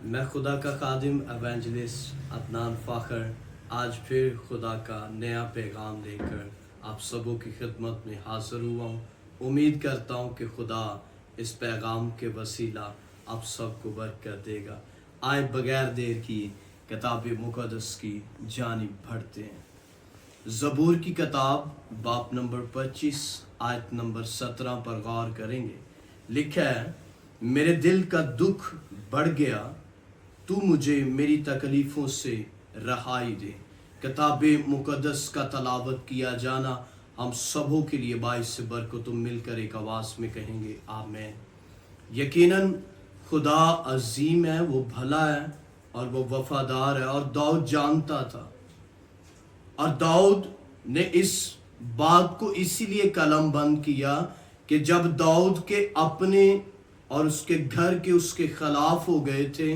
मैं खुदा का खादिम एवेंजलिस्ट अदनान फ़ाखर आज फिर खुदा का नया पैगाम लेकर आप सबों की खिदमत में हाज़िर हुआ हूँ। उम्मीद करता हूँ कि खुदा इस पैगाम के वसीला आप सबको बरकत देगा। आए बगैर देर की किताब मुक़द्दस की जानिब बढ़ते हैं। ज़बूर की किताब बाब नंबर 25 आयत नंबर 17 पर गौर करेंगे। लिखा है, मेरे दिल का दुख बढ़ गया, तू मुझे मेरी तकलीफ़ों से रहाई दे। किताब मुक़द्दस का तलावत किया जाना हम सबों के लिए बाइस बरकत। तुम मिलकर एक आवाज़ में कहेंगे आमीन। यकीनन खुदा अजीम है, वो भला है और वो वफादार है। और दाऊद जानता था, और दाऊद ने इस बात को इसीलिए कलम बंद किया कि जब दाऊद के अपने और उसके घर के उसके खिलाफ हो गए थे,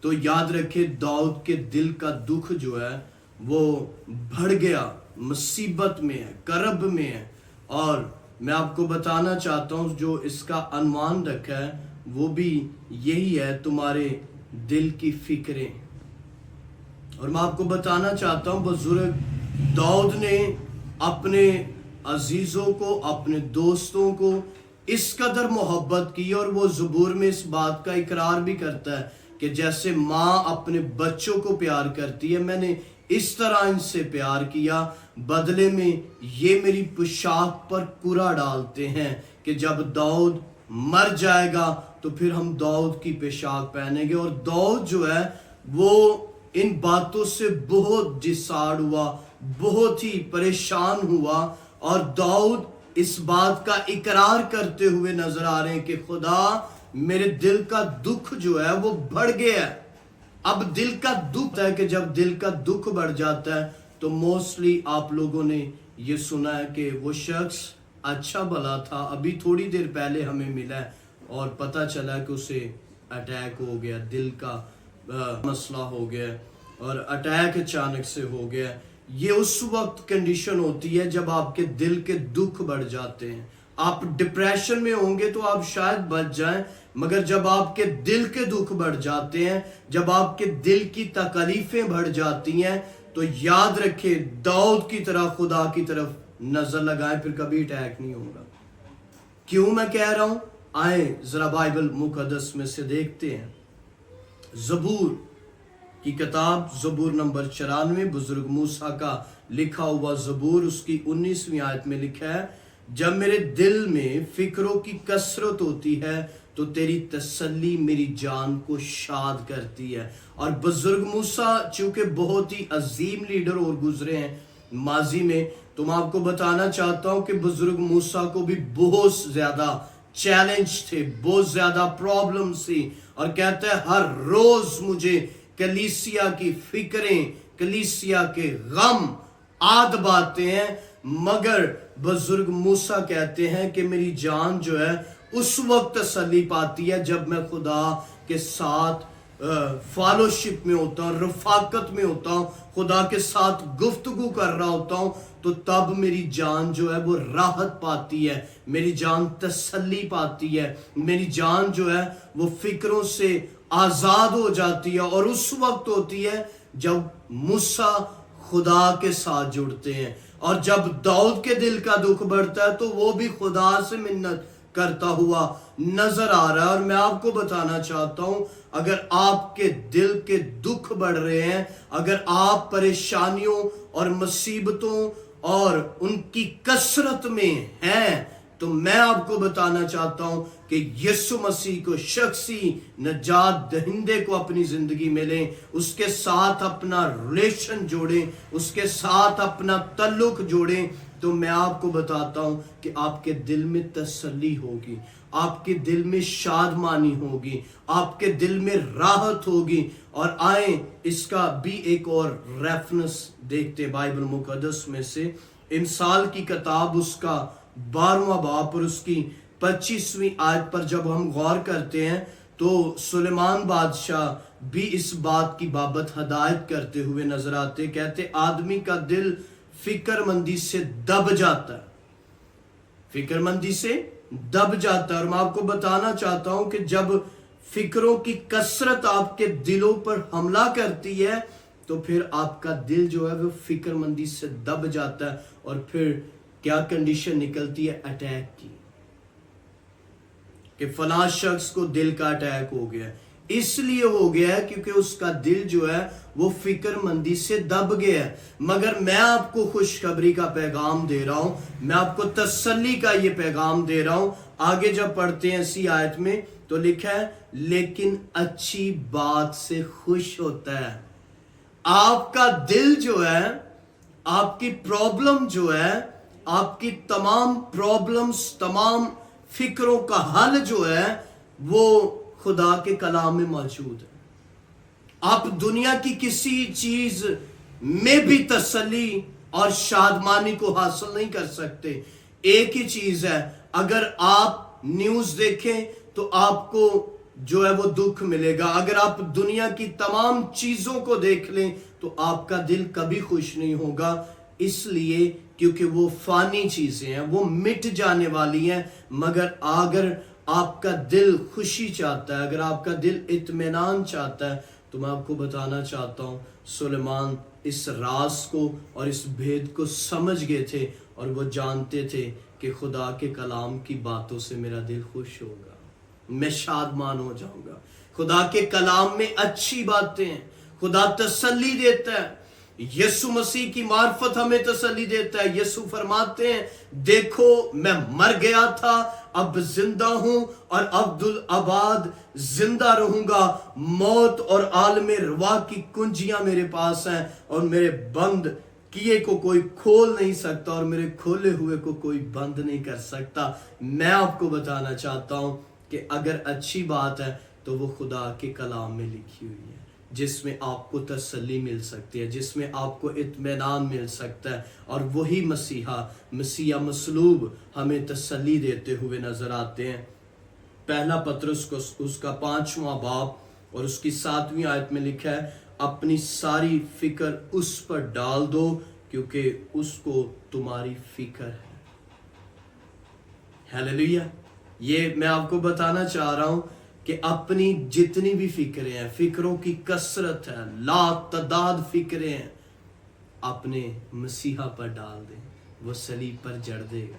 तो याद रखे दाऊद के दिल का दुख जो है वो बढ़ गया, मुसीबत में है, करब में है। और मैं आपको बताना चाहता हूँ जो इसका अनुमान रखा है वो भी यही है, तुम्हारे दिल की फिक्रें। और मैं आपको बताना चाहता हूँ बुजुर्ग दाऊद ने अपने अजीज़ों को, अपने दोस्तों को इस कदर मोहब्बत की, और वो ज़बूर में इस बात का इकरार भी करता है कि जैसे माँ अपने बच्चों को प्यार करती है, मैंने इस तरह इनसे प्यार किया। बदले में ये मेरी पोशाक पर कुरा डालते हैं कि जब दाऊद मर जाएगा तो फिर हम दाऊद की पोशाक पहनेंगे। और दाऊद जो है वो इन बातों से बहुत डिसाइड हुआ, बहुत ही परेशान हुआ। और दाऊद इस बात का इकरार करते हुए नजर आ रहे हैं कि खुदा मेरे दिल का दुख जो है वो बढ़ गया है। अब दिल का दुख है कि जब दिल का दुख बढ़ जाता है तो मोस्टली आप लोगों ने ये सुना है कि वो शख्स अच्छा भला था, अभी थोड़ी देर पहले हमें मिला है और पता चला कि उसे अटैक हो गया, दिल का मसला हो गया और अटैक अचानक से हो गया। ये उस वक्त कंडीशन होती है जब आपके दिल के दुख बढ़ जाते हैं। आप डिप्रेशन में होंगे तो आप शायद बच जाएं, मगर जब आपके दिल के दुख बढ़ जाते हैं, जब आपके दिल की तकलीफें बढ़ जाती हैं, तो याद रखें दाऊद की तरह खुदा की तरफ नजर लगाएं, फिर कभी अटैक नहीं होगा। क्यों मैं कह रहा हूं? आए जरा बाइबल मुकद्दस में से देखते हैं। ज़बूर की किताब ज़बूर नंबर 94 बुजुर्ग मूसा का लिखा हुआ ज़बूर, उसकी 19वीं आयत में लिखा है, जब मेरे दिल में फिक्रों की कसरत होती है तो तेरी तसल्ली मेरी जान को शाद करती है। और बुजुर्ग मूसा चूंकि बहुत ही अजीम लीडर और गुजरे हैं माजी में, तो मैं आपको बताना चाहता हूं कि बुजुर्ग मूसा को भी बहुत ज्यादा चैलेंज थे, बहुत ज्यादा प्रॉब्लम्स थी। और कहते हैं हर रोज मुझे कलीसिया की फिक्रें, कलीसिया के गम आद बातें हैं। मगर बुजुर्ग मूसा कहते हैं कि मेरी जान जो है उस वक्त तसल्ली पाती है जब मैं खुदा के साथ फॉलोशिप में होता हूँ, रफाकत में होता हूँ, खुदा के साथ गुफ्तगू कर रहा होता हूँ, तो तब मेरी जान जो है वो राहत पाती है, मेरी जान तसल्ली पाती है, मेरी जान जो है वो फिक्रों से आजाद हो जाती है। और उस वक्त होती है जब मूसा खुदा के साथ जुड़ते हैं। और जब दाऊद के दिल का दुख बढ़ता है तो वो भी खुदा से मिन्नत करता हुआ नजर आ रहा है। और मैं आपको बताना चाहता हूं, अगर आपके दिल के दुख बढ़ रहे हैं, अगर आप परेशानियों और मुसीबतों और उनकी कसरत में हैं, तो मैं आपको बताना चाहता हूं कि यीशु मसीह को शख्सी नजात दहिंदे को अपनी जिंदगी में लें, उसके साथ अपना रिलेशन जोड़ें, उसके साथ अपना तल्लुक जोड़ें, तो मैं आपको बताता हूं कि आपके दिल में तसल्ली होगी, आपके दिल में शादमानी होगी, आपके दिल में राहत होगी। और आए इसका भी एक और रेफरेंस देखते बाइबल मुकद्दस में से, इमसाल की किताब उसका 12वां बाब और उसकी 25वीं आयत पर जब हम गौर करते हैं तो सुलेमान बादशाह भी इस बात की बाबत हदायत करते हुए नजर आते। कहते आदमी का दिल फिक्रमंदी से दब जाता है, फिक्रमंदी से दब जाता है। और मैं आपको बताना चाहता हूं कि जब फिक्रों की कसरत आपके दिलों पर हमला करती है, तो फिर आपका दिल जो है वो फिक्रमंदी से दब जाता है, और फिर क्या कंडीशन निकलती है अटैक की, कि फला शख्स को दिल का अटैक हो गया। इसलिए हो गया है क्योंकि उसका दिल जो है वो फिक्रमंदी से दब गया है। मगर मैं आपको खुशखबरी का पैगाम दे रहा हूं, मैं आपको तसल्ली का ये पैगाम दे रहा हूं। आगे जब पढ़ते हैं इसी आयत में तो लिखा है, लेकिन अच्छी बात से खुश होता है। आपका दिल जो है, आपकी प्रॉब्लम जो है, आपकी तमाम प्रॉब्लम्स, तमाम फिक्रों का हल जो है वो खुदा के कलाम में मौजूद है। आप दुनिया की किसी चीज में भी तसल्ली और शादमानी को हासिल नहीं कर सकते। एक ही चीज है, अगर आप न्यूज देखें तो आपको जो है वो दुख मिलेगा। अगर आप दुनिया की तमाम चीजों को देख लें तो आपका दिल कभी खुश नहीं होगा, इसलिए क्योंकि वो फानी चीजें हैं, वो मिट जाने वाली हैं। मगर अगर आपका दिल खुशी चाहता है, अगर आपका दिल इत्मीनान चाहता है, तो मैं आपको बताना चाहता हूँ, सुलेमान इस राज को और इस भेद को समझ गए थे, और वो जानते थे कि खुदा के कलाम की बातों से मेरा दिल खुश होगा, मैं शादमान हो जाऊंगा। खुदा के कलाम में अच्छी बातें हैं, खुदा तसल्ली देता है, यीशु मसीह की मार्फत हमें तसल्ली देता है। यीशु फरमाते हैं, देखो मैं मर गया था, अब जिंदा हूं और अब्दुल आबाद जिंदा रहूंगा। मौत और आलम रवा की कुंजियां मेरे पास हैं, और मेरे बंद किए को कोई खोल नहीं सकता, और मेरे खोले हुए को कोई बंद नहीं कर सकता। मैं आपको बताना चाहता हूं कि अगर अच्छी बात है तो वो खुदा के कलाम में लिखी हुई है, जिसमें आपको तसल्ली मिल सकती है, जिसमें आपको इत्मीनान मिल सकता है। और वही मसीहा मसलूब हमें तसल्ली देते हुए नजर आते हैं। पहला पतरस को उसका 5वां बाब और उसकी 7वीं आयत में लिखा है, अपनी सारी फिक्र उस पर डाल दो क्योंकि उसको तुम्हारी फिक्र है। हालेलुया। ये मैं आपको बताना चाह रहा हूं कि अपनी जितनी भी फिक्रें हैं, फिक्रों की कसरत है, लातदाद फिक्रें हैं, अपने मसीहा पर डाल दें, वो सलीब पर जड़ देगा।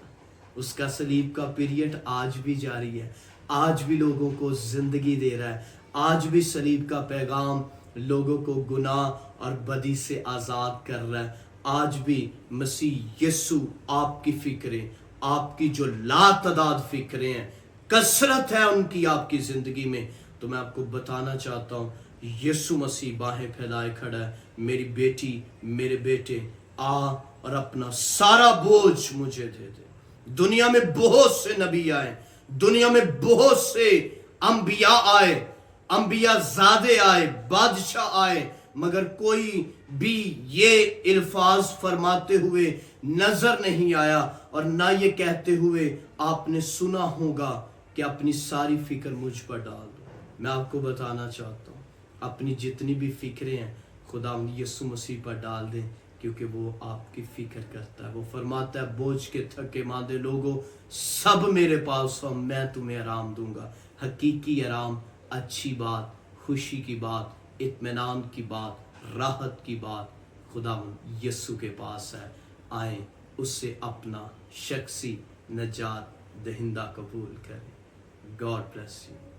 उसका सलीब का पीरियड आज भी जारी है, आज भी लोगों को जिंदगी दे रहा है, आज भी सलीब का पैगाम लोगों को गुनाह और बदी से आजाद कर रहा है। आज भी मसीह यीशु आपकी फिक्रें, आपकी जो लातदाद फिक्रें हैं, कसरत है उनकी आपकी जिंदगी में, तो मैं आपको बताना चाहता हूं, यीशु मसीह बाहें फैलाए खड़ा है, मेरी बेटी, मेरे बेटे, आ और अपना सारा बोझ मुझे दे दे। दुनिया में बहुत से नबी आए, दुनिया में बहुत से अंबिया आए, अंबिया ज़ादे आए, बादशाह आए, मगर कोई भी ये अल्फाज फरमाते हुए नजर नहीं आया, और ना ये कहते हुए आपने सुना होगा कि अपनी सारी फिक्र मुझ पर डाल दो। मैं आपको बताना चाहता हूँ, अपनी जितनी भी फिक्रें हैं खुदा यीशु मसीह पर डाल दें, क्योंकि वो आपकी फिक्र करता है। वो फरमाता है, बोझ के थके मांदे लोगों सब मेरे पास हो, मैं तुम्हें आराम दूंगा। हकीकी आराम, अच्छी बात, खुशी की बात, इत्मीनान की बात, राहत की बात खुदा यीशु के पास है। आए उससे अपना शख्सी नजात दहिंदा कबूल करें। God bless you.